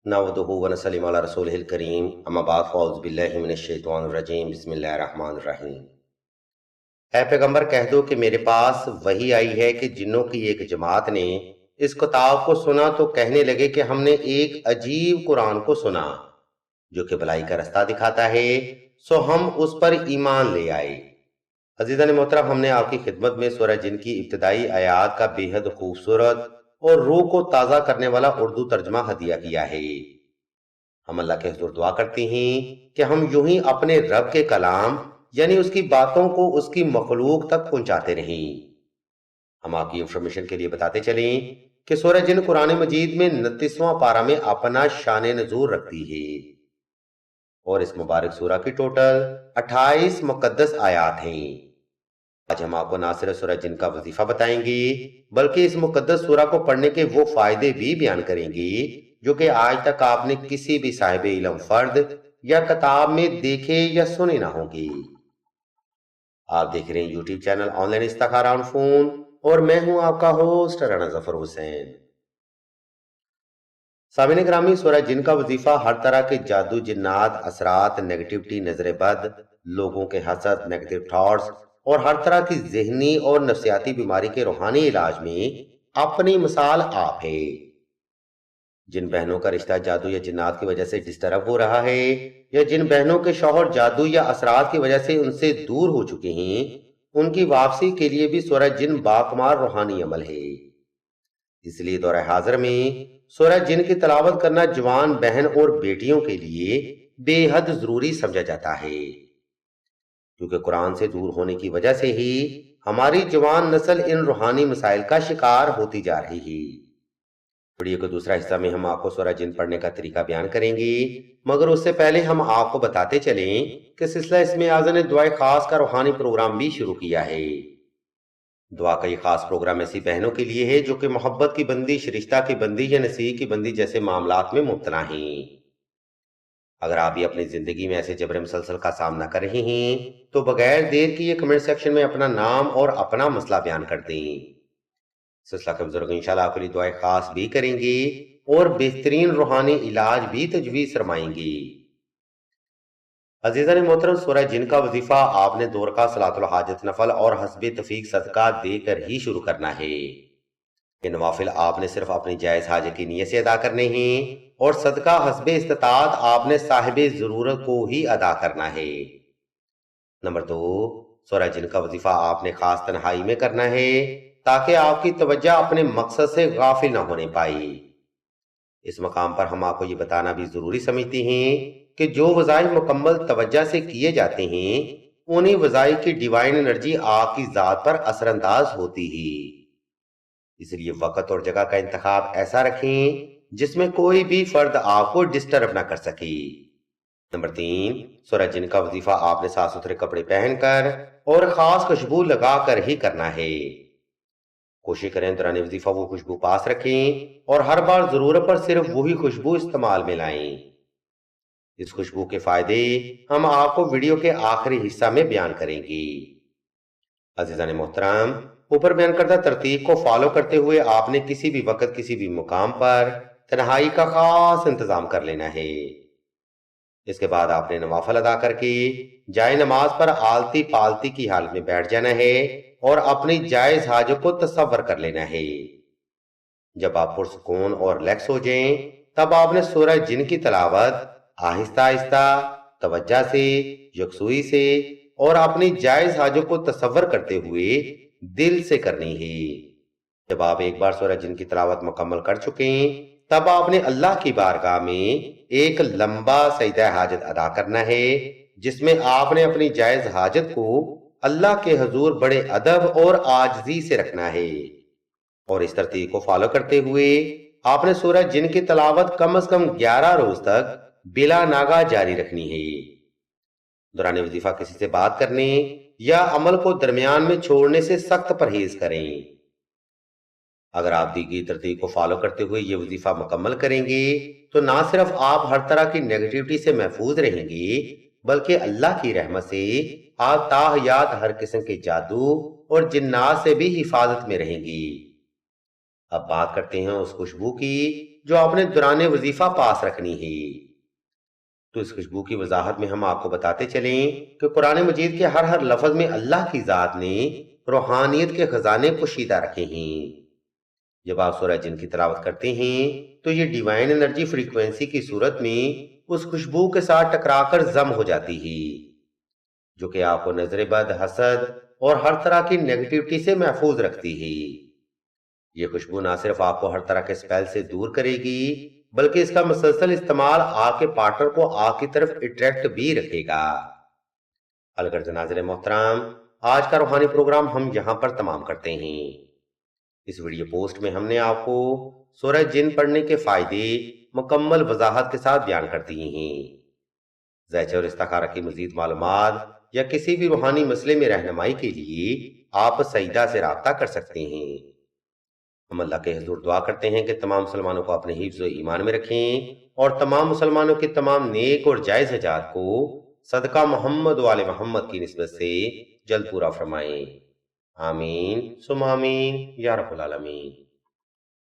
نحمدہ ونصلی علی رسولہ الکریم اما بعد فاعوذ باللہ من الشیطان الرجیم بسم اللہ الرحمن الرحیم۔ اے پیغمبر کہہ دو کہ میرے پاس وحی آئی ہے کہ جنوں کی ایک جماعت نے اس کتاب کو سنا تو کہنے لگے کہ ہم نے ایک عجیب قرآن کو سنا جو کہ بھلائی کا رستہ دکھاتا ہے، سو ہم اس پر ایمان لے آئے۔ عزیزان محترم، ہم نے آپ کی خدمت میں سورہ جن کی ابتدائی آیات کا بے حد خوبصورت اور روح کو تازہ کرنے والا اردو ترجمہ ہدیہ کیا ہے۔ ہم اللہ کے حضور دعا کرتے ہیں کہ ہم یوں ہی اپنے رب کے کلام یعنی اس کی باتوں کو اس کی مخلوق تک پہنچاتے رہیں۔ ہم آپ کی انفارمیشن کے لیے بتاتے چلیں کہ سورہ جن قرآن مجید میں 29واں پارہ میں اپنا شان نزول رکھتی ہے اور اس مبارک سورہ کی ٹوٹل 28 مقدس آیات ہیں۔ آج ہم آپ کو نہ صرف سورہ جن کا وظیفہ بتائیں گے بلکہ اس مقدس سورہ کو پڑھنے کے وہ فائدے بھی بیان کریں گے جو کہ آج تک آپ نے کسی بھی صاحب علم فرد یا کتاب میں دیکھے یا سنے نہ ہوں گے۔ آپ دیکھ رہے ہیں یوٹیوب چینل آن لائن استخارہ آن فون اور میں ہوں آپ کا ہوسٹ رانا ظفر حسین۔ سامعین گرامی، سورہ جن کا وظیفہ ہر طرح کے جادو، جنات، اثرات، نیگیٹیوٹی، نظر بد، لوگوں کے حسد، نیگیٹو تھاٹس اور ہر طرح کی ذہنی اور نفسیاتی بیماری کے روحانی علاج میں اپنی مثال آپ ہے۔ جن بہنوں کا رشتہ جادو یا جنات کی وجہ سے ڈسٹرب ہو رہا ہے یا جن بہنوں کے شوہر جادو یا اثرات کی وجہ سے ان سے دور ہو چکے ہیں، ان کی واپسی کے لیے بھی سورہ جن باکمال روحانی عمل ہے۔ اس لیے دور حاضر میں سورہ جن کی تلاوت کرنا جوان بہن اور بیٹیوں کے لیے بے حد ضروری سمجھا جاتا ہے، کیونکہ قرآن سے دور ہونے کی وجہ سے ہی ہماری جوان نسل ان روحانی مسائل کا شکار ہوتی جا رہی ہے۔ ویڈیو کے دوسرا حصہ میں ہم آپ کو سورہ جن پڑھنے کا طریقہ بیان کریں گے، مگر اس سے پہلے ہم آپ کو بتاتے چلیں کہ سلسلہ اسم اعظم نے دعائے خاص کا روحانی پروگرام بھی شروع کیا ہے۔ دعا کا یہ خاص پروگرام ایسی بہنوں کے لیے ہے جو کہ محبت کی بندش، رشتہ کی بندش یا نصیحت کی بندش جیسے معاملات میں مبتلا ہیں۔ اگر آپ بھی اپنی زندگی میں ایسے جبر مسلسل کا سامنا کر رہے ہیں تو بغیر دیر کیے کمنٹ سیکشن میں اپنا نام اور اپنا مسئلہ بیان کر دیں۔ سلسلہ کے بزرگ انشاءاللہ آپ کے لیے دعائیں خاص بھی کریں گے اور بہترین روحانی علاج بھی تجویز فرمائیں گے۔ عزیزان محترم، سورہ جن کا وظیفہ آپ نے 2 رکعت صلاۃ الحاجت نفل اور حسب توفیق صدقہ دے کر ہی شروع کرنا ہے۔ یہ نوافل آپ نے صرف اپنی جائز حاجت کی نیت سے ادا کرنے ہیں اور صدقہ حسب استطاعت آپ نے صاحب ضرورت کو ہی ادا کرنا ہے۔ نمبر 2، سورہ جن کا وظیفہ آپ نے خاص تنہائی میں کرنا ہے تاکہ آپ کی توجہ اپنے مقصد سے غافل نہ ہونے پائے۔ اس مقام پر ہم آپ کو یہ بتانا بھی ضروری سمجھتے ہیں کہ جو وظائف مکمل توجہ سے کیے جاتے ہیں انہی وظائف کی ڈیوائن انرجی آپ کی ذات پر اثر انداز ہوتی ہے۔ اس لیے وقت اور جگہ کا انتخاب ایسا رکھیں جس میں کوئی بھی فرد آپ کو ڈسٹرب نہ کر سکے۔ نمبر 3، سورہ جن کا وظیفہ آپ نے صاف ستھرے کپڑے پہن کر اور خاص خوشبو لگا کر ہی کرنا ہے۔ کوشش کریں دوران وظیفہ وہ خوشبو پاس رکھیں اور ہر بار ضرورت پر صرف وہی خوشبو استعمال میں لائیں۔ اس خوشبو کے فائدے ہم آپ کو ویڈیو کے آخری حصہ میں بیان کریں گے۔ عزیزان محترم، اوپر بیان کردہ ترتیب کو فالو کرتے ہوئے آپ نے کسی بھی وقت کسی بھی مقام پر تنہائی کا خاص انتظام کر لینا ہے۔ اس کے بعد آپ نے نوافل ادا کر کے جائے نماز پر آلتی پالتی کی حالت میں بیٹھ جانا ہے اور اپنی جائز حاجت کو تصور کر لینا ہے۔ جب آپ پرسکون اور ریلیکس ہو جائیں تب آپ نے سورہ جن کی تلاوت آہستہ آہستہ، توجہ سے، یکسوئی سے اور اپنی جائز حاجت کو تصور کرتے ہوئے دل سے کرنی ہے۔ جب آپ ایک بار سورہ جن کی تلاوت مکمل کر چکے ہیں تب آپ نے اللہ کی بارگاہ میں ایک لمبا سجدہ حاجت ادا کرنا ہے جس میں آپ نے اپنی جائز حاجت کو اللہ کے حضور بڑے ادب اور عاجزی سے رکھنا ہے، اور اس ترتیب کو فالو کرتے ہوئے آپ نے سورہ جن کی تلاوت کم از کم 11 روز تک بلا ناغہ جاری رکھنی ہے۔ دوران وظیفہ کسی سے بات کرنے یا عمل کو درمیان میں چھوڑنے سے سخت پرہیز کریں۔ اگر آپ دی گئی ترتیب کو فالو کرتے ہوئے یہ وظیفہ مکمل کریں گے تو نہ صرف آپ ہر طرح کی نیگیٹیوٹی سے محفوظ رہیں گے بلکہ اللہ کی رحمت سے آپ تا حیات ہر قسم کے جادو اور جنات سے بھی حفاظت میں رہیں گی۔ اب بات کرتے ہیں اس خوشبو کی جو آپ نے دوران وظیفہ پاس رکھنی ہے۔ تو اس خوشبو کی وضاحت میں ہم آپ کو بتاتے چلیں کہ قرآن مجید کے ہر لفظ میں اللہ کی ذات نے روحانیت کے خزانے پوشیدہ رکھے ہیں۔ جب آپ سورہ جن کی تلاوت کرتے ہیں تو یہ ڈیوائن انرجی فریکوینسی کی صورت میں اس خوشبو کے ساتھ ٹکرا کر ضم ہو جاتی ہے، جو کہ آپ کو نظر بد، حسد اور ہر طرح کی نیگیٹیوٹی سے محفوظ رکھتی ہے۔ یہ خوشبو نہ صرف آپ کو ہر طرح کے اسپیل سے دور کرے گی، بلکہ اس کا مسلسل استعمال آپ کے پارٹنر کو آپ کی طرف اٹریکٹ بھی رکھے گا۔ الغرض ناظرین محترم، آج کا روحانی پروگرام ہم یہاں پر تمام کرتے ہیں۔ اس ویڈیو پوسٹ میں ہم نے آپ کو سورہ جن پڑھنے کے فائدے مکمل وضاحت کے ساتھ بیان کر دیے ہیں۔ ذیچہ اور استخارہ کی مزید معلومات یا کسی بھی روحانی مسئلے میں رہنمائی کے لیے آپ سیدہ سے رابطہ کر سکتے ہیں۔ ہم اللہ کے حضور دعا کرتے ہیں کہ تمام مسلمانوں کو اپنے حفظ و ایمان میں رکھیں اور تمام مسلمانوں کے تمام نیک اور جائز حاجات کو صدقہ محمد و آل محمد کی نسبت سے جلد پورا فرمائیں۔ آمین ثم آمین یا رب العالمین۔